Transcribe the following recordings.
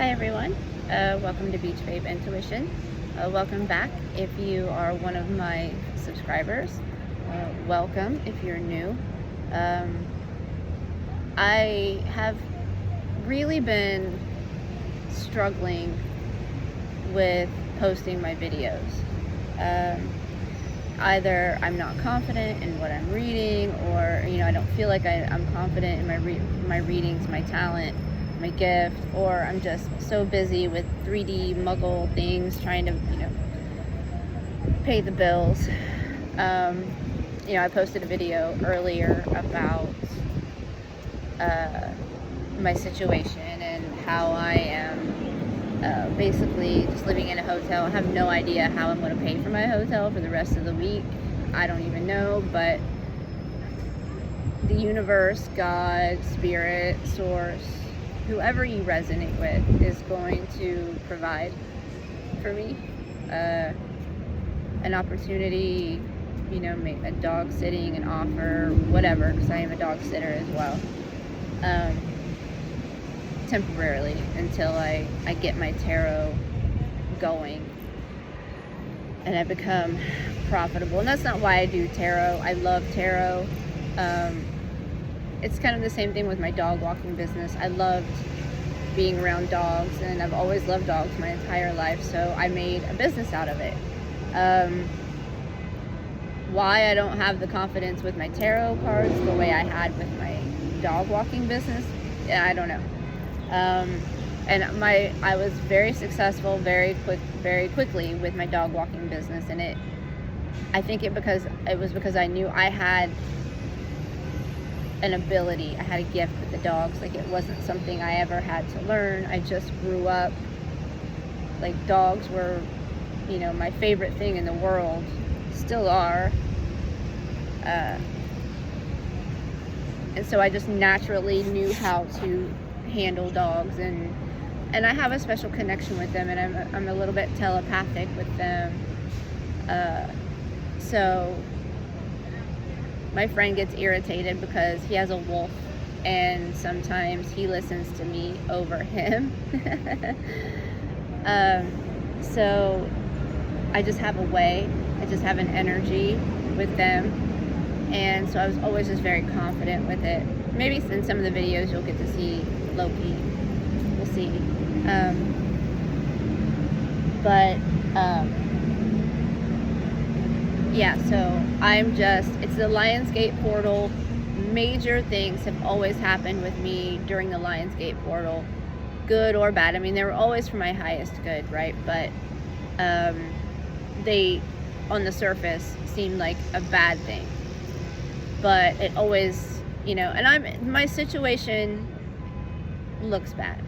Hi everyone, welcome to Beach Babe Intuition. Welcome back if you are one of my subscribers. Welcome if you're new. I have really been struggling with posting my videos. Either I'm not confident in what I'm reading, or I don't feel like I'm confident in my readings, my talent, my gift, or I'm just so busy with 3D muggle things trying to pay the bills. I posted a video earlier about my situation and how I am basically just living in a hotel. I have no idea how I'm going to pay for my hotel for the rest of the week. I don't even know, but the universe, God, spirit, source, whoever you resonate with is going to provide for me an opportunity, a dog sitting, an offer, whatever, because I am a dog sitter as well, temporarily until I get my tarot going and I become profitable. And that's not why I do tarot. I love tarot. It's kind of the same thing with my dog walking business. I loved being around dogs, and I've always loved dogs my entire life, so I made a business out of it. Why I don't have the confidence with my tarot cards the way I had with my dog walking business, I don't know. And I was very successful very quickly with my dog walking business, and I think it was because I knew I had an ability, I had a gift with the dogs. Like, it wasn't something I ever had to learn. I just grew up, like, dogs were, my favorite thing in the world, still are. And so I just naturally knew how to handle dogs, and I have a special connection with them, and I'm a little bit telepathic with them. So my friend gets irritated because he has a wolf, and sometimes he listens to me over him. So I just have a way, I just have an energy with them, and so I was always just very confident with it. Maybe in some of the videos you'll get to see Loki, we'll see. Yeah, so it's the Lionsgate portal. Major things have always happened with me during the Lionsgate portal, good or bad. I mean, they were always for my highest good, right? But they, on the surface, seemed like a bad thing. But it always, and my situation looks bad.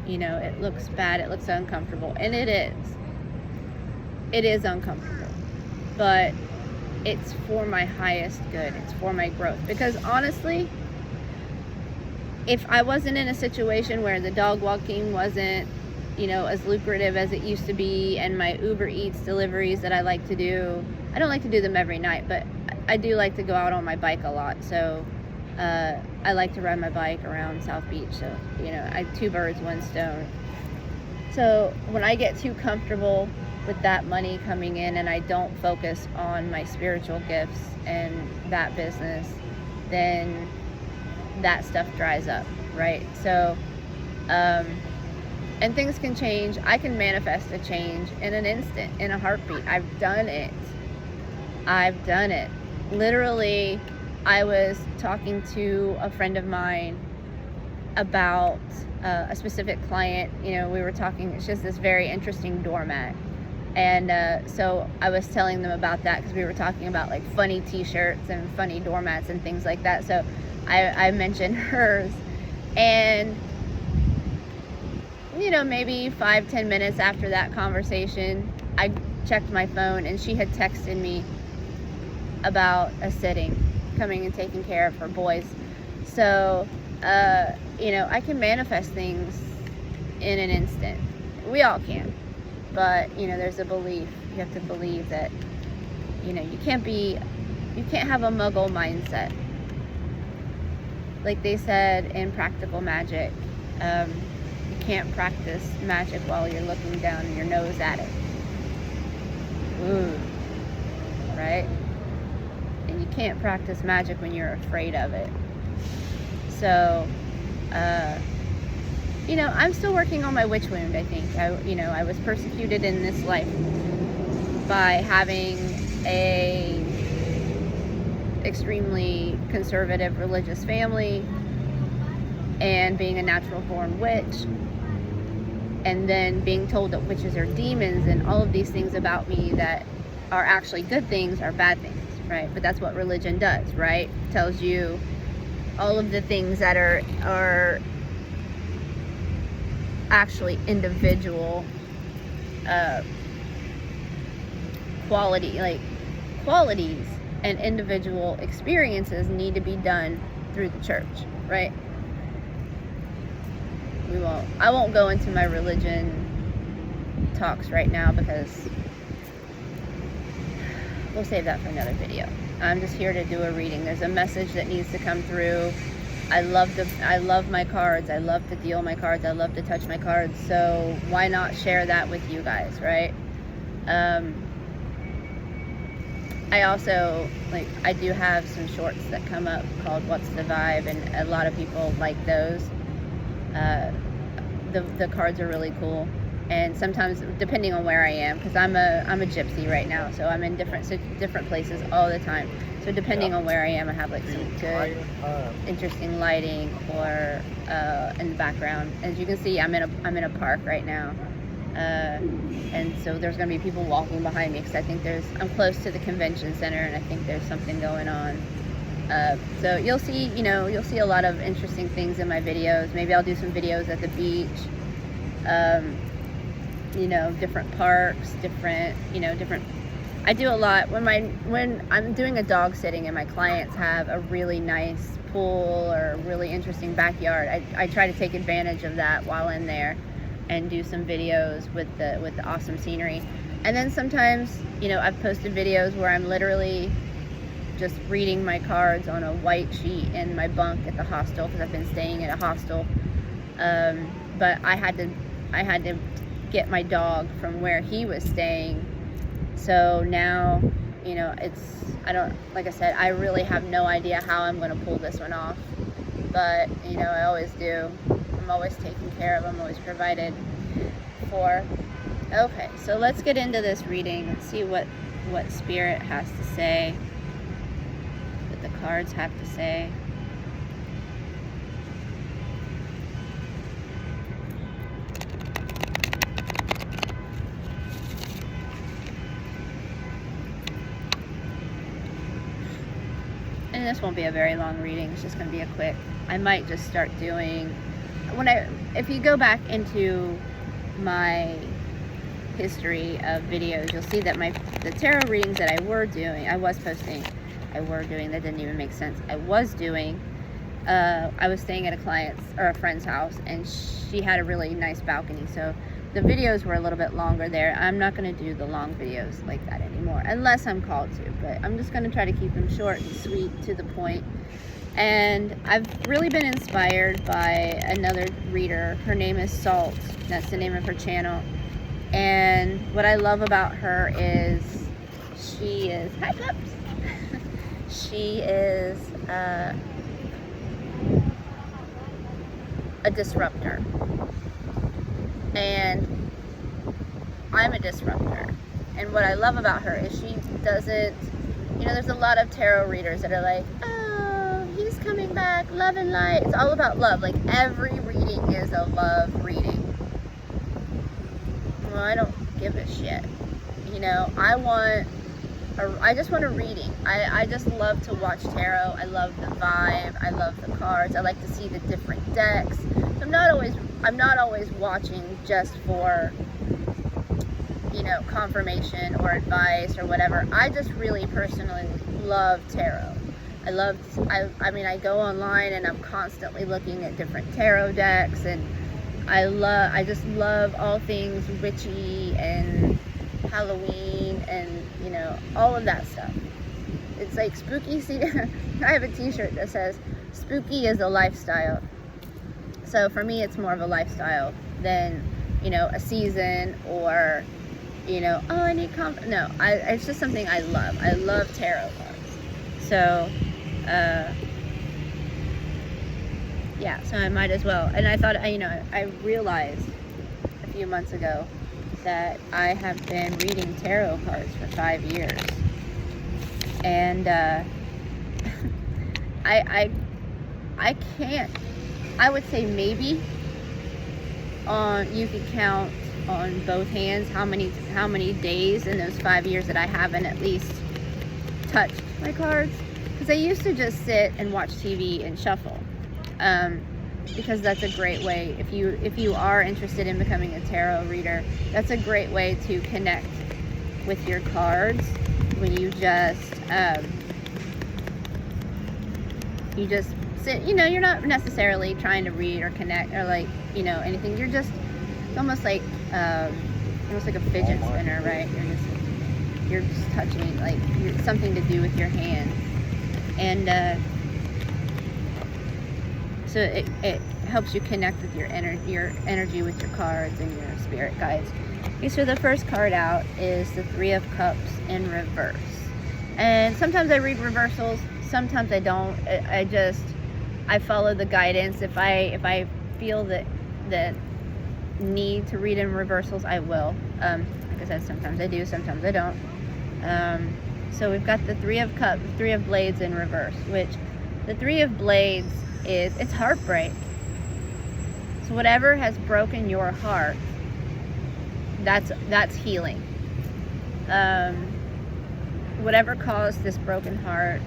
It looks bad, it looks uncomfortable, and it is. It is uncomfortable. But it's for my highest good. It's for my growth. Because honestly, if I wasn't in a situation where the dog walking wasn't, as lucrative as it used to be, and my Uber Eats deliveries that I like to do, I don't like to do them every night, but I do like to go out on my bike a lot. So I like to ride my bike around South Beach. So, I two birds, one stone. So when I get too comfortable with that money coming in and I don't focus on my spiritual gifts and that business, then that stuff dries up, right? So, and things can change. I can manifest a change in an instant, in a heartbeat. I've done it. Literally, I was talking to a friend of mine about a specific client. We were talking, it's just this very interesting doormat. And so I was telling them about that because we were talking about like funny t-shirts and funny doormats and things like that. So I mentioned hers, and maybe 5-10 minutes after that conversation, I checked my phone and she had texted me about a sitting, coming and taking care of her boys. So I can manifest things in an instant. We all can. But, there's a belief. You have to believe that, you can't have a muggle mindset. Like they said in Practical Magic, You can't practice magic while you're looking down your nose at it. Ooh, right? And you can't practice magic when you're afraid of it. So, you know, I'm still working on my witch wound, I think. I was persecuted in this life by having a extremely conservative religious family and being a natural born witch, and then being told that witches are demons and all of these things about me that are actually good things are bad things, right? But that's what religion does, right? Tells you all of the things that are actually individual qualities and individual experiences need to be done through the church, right? I won't go into my religion talks right now because we'll save that for another video. I'm just here to do a reading. There's a message that needs to come through. I love my cards. I love to deal my cards. I love to touch my cards. So why not share that with you guys, right? I also, I do have some shorts that come up called What's the Vibe, and a lot of people like those. The cards are really cool, and sometimes depending on where I am, because I'm a gypsy right now, so I'm in different places all the time. So depending on where I am, I have some good, interesting lighting or in the background. As you can see, I'm in a park right now, and so there's going to be people walking behind me because I think I'm close to the convention center, and I think there's something going on. So you'll see a lot of interesting things in my videos. Maybe I'll do some videos at the beach, different parks, different. I do a lot when I'm doing a dog sitting and my clients have a really nice pool or a really interesting backyard. I try to take advantage of that while in there and do some videos with the awesome scenery. And then sometimes, I've posted videos where I'm literally just reading my cards on a white sheet in my bunk at the hostel, because I've been staying at a hostel. But I had to get my dog from where he was staying. So now, like I said, I really have no idea how I'm going to pull this one off. But, I always do. I'm always taken care of. I'm always provided for. Okay, so let's get into this reading and see what Spirit has to say, what the cards have to say. And this won't be a very long reading. It's just going to be a quick. I might just start doing if you go back into my history of videos, you'll see that the tarot readings that I were doing, that didn't even make sense. I was staying at a friend's house, and she had a really nice balcony, so the videos were a little bit longer there. I'm not going to do the long videos like that anymore, unless I'm called to, but I'm just going to try to keep them short and sweet, to the point. And I've really been inspired by another reader. Her name is Salt. That's the name of her channel. And what I love about her is she is, hi pups, she is a disruptor. And I'm a disruptor. And what I love about her is she doesn't, there's a lot of tarot readers that are like, oh, he's coming back, love and light. It's all about love. Like, every reading is a love reading. Well, I don't give a shit. I just want a reading. I just love to watch tarot. I love the vibe. I love the cards. I like to see the different decks. So I'm not always watching just for, confirmation or advice or whatever. I just really personally love tarot. I go online and I'm constantly looking at different tarot decks, and I just love all things witchy and Halloween and, all of that stuff. It's like spooky. See, I have a t-shirt that says, spooky is a lifestyle. So for me, it's more of a lifestyle than, a season, or, oh, I need no, it's just something I love. I love tarot cards. So, yeah, so I might as well. And I thought, I realized a few months ago that I have been reading tarot cards for 5 years. And I can't, I would say maybe you could count on both hands how many days in those 5 years that I haven't at least touched my cards, because I used to just sit and watch TV and shuffle, because that's a great way, if you are interested in becoming a tarot reader, that's a great way to connect with your cards, when you just sit, you're not necessarily trying to read or connect or anything. You're just almost like a fidget spinner, right? You're just touching, something to do with your hand. And so it helps you connect with your energy with your cards and your spirit guides. Okay, so the first card out is the Three of Cups in reverse. And sometimes I read reversals, sometimes I don't. I follow the guidance. If I feel that need to read in reversals, I will. Like I said, sometimes I do, sometimes I don't. So we've got the Three of Cups, Three of Blades in reverse, which the Three of Blades it's heartbreak. So whatever has broken your heart, that's healing. Whatever caused this broken heart,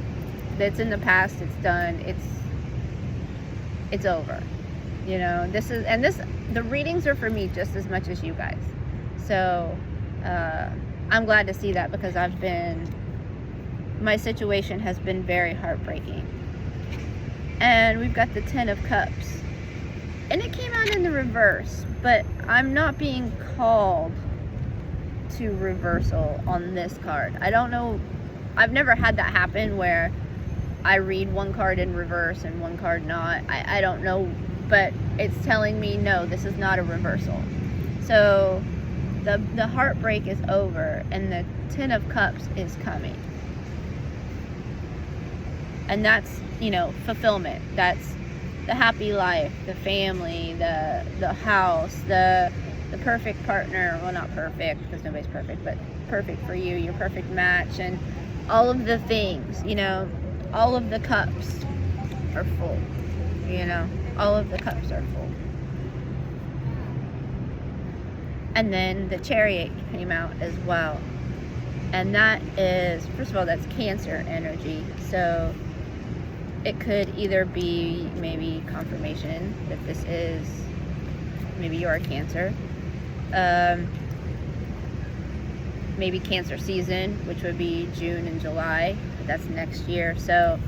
that's in the past, it's done, it's over. The readings are for me just as much as you guys. So I'm glad to see that, because my situation has been very heartbreaking. And we've got the Ten of Cups. And it came out in the reverse, but I'm not being called to reversal on this card. I don't know. I've never had that happen where I read one card in reverse and one card not. I don't know, but it's telling me, no, this is not a reversal. So the heartbreak is over, and the Ten of Cups is coming. And that's, fulfillment. That's the happy life, the family, the house, the perfect partner. Well, not perfect, because nobody's perfect, but perfect for you, your perfect match, and all of the things, all of the cups are full, all of the cups are full. And then the Chariot came out as well. And that is, first of all, that's Cancer energy. So it could either be maybe confirmation that this is, maybe you're a Cancer. Maybe Cancer season, which would be June and July, but that's next year. So,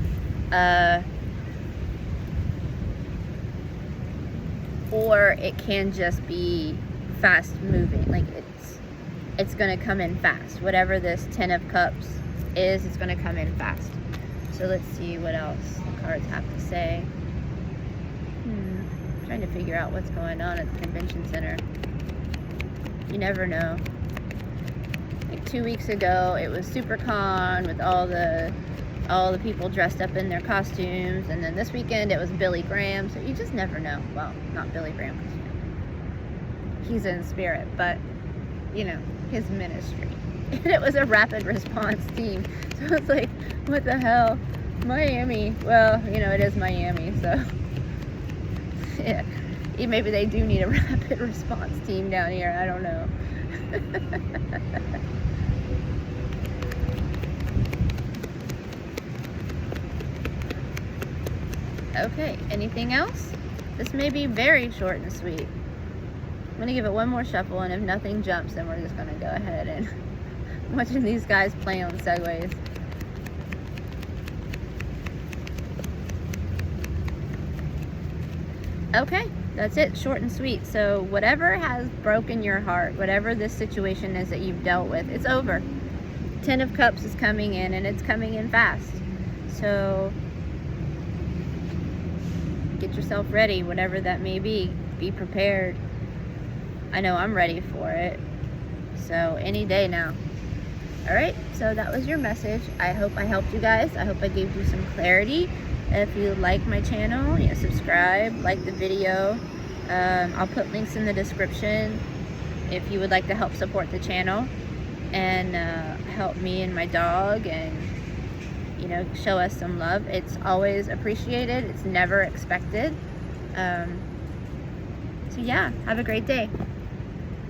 or it can just be fast moving, like it's going to come in fast. Whatever this Ten of Cups is, it's going to come in fast. So let's see what else the cards have to say. Trying to figure out what's going on at the convention center. You never know. Like 2 weeks ago, it was SuperCon with all the people dressed up in their costumes, and then this weekend it was Billy Graham. So you just never know. Well, not Billy Graham, because he's in spirit, but his ministry. And it was a rapid response team. So it's like, what the hell? Miami. Well, it is Miami, so yeah. Maybe they do need a rapid response team down here. I don't know. Okay, anything else? This may be very short and sweet. I'm going to give it one more shuffle, and if nothing jumps, then we're just going to go ahead and watching these guys play on segways. Okay, that's it, short and sweet. So whatever has broken your heart, whatever this situation is that you've dealt with, it's over. Ten of Cups is coming in, and it's coming in fast. So get yourself ready, whatever that may be. Be prepared. I know I'm ready for it. So any day now. All right, so that was your message. I hope I helped you guys. I hope I gave you some clarity. If you like my channel, subscribe, like the video. I'll put links in the description if you would like to help support the channel and help me and my dog, and show us some love. It's always appreciated. It's never expected. So yeah, have a great day.